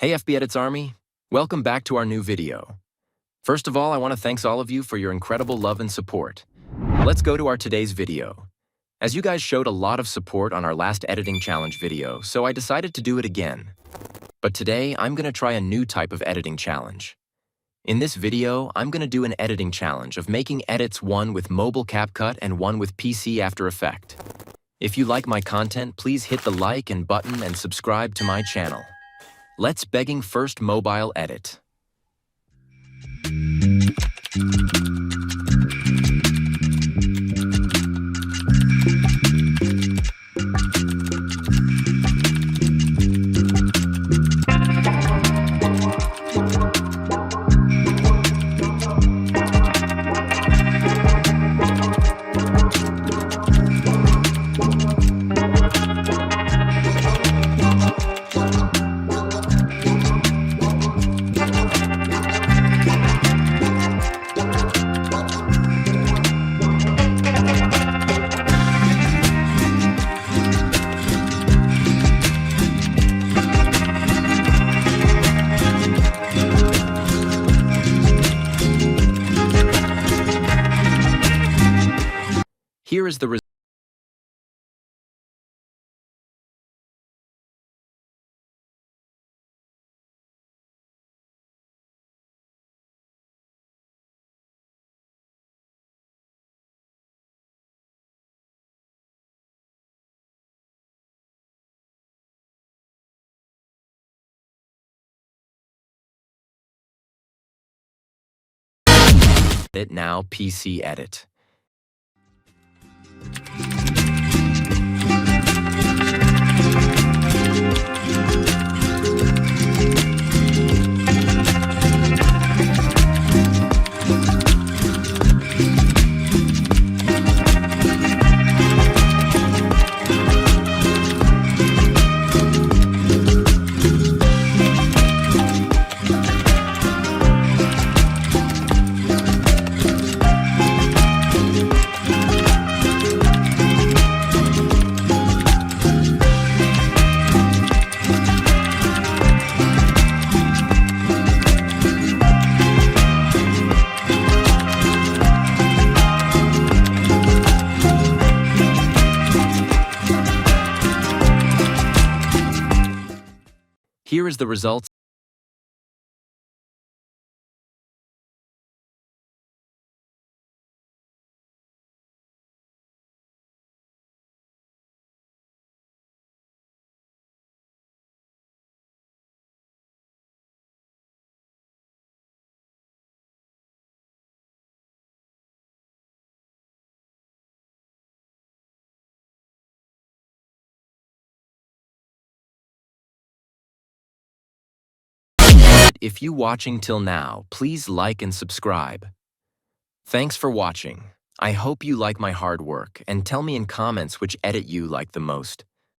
Hey FB Edits Army, welcome back to our new video. First of all, I want to thank all of you for your incredible love and support. Let's go to our today's video. As you guys showed a lot of support on our last editing challenge video, so I decided to do it again. But today, I'm going to try a new type of editing challenge. In this video, I'm going to do an editing challenge of making edits, one with mobile CapCut and one with PC After Effects. If you like my content, please hit the like and button and subscribe to my channel. Let's begging first mobile edit. Here is the result. Now PC edit. Here is the results. If you watching till now, please like and subscribe. Thanks for watching. I hope you like my hard work and tell me in comments which edit you like the most.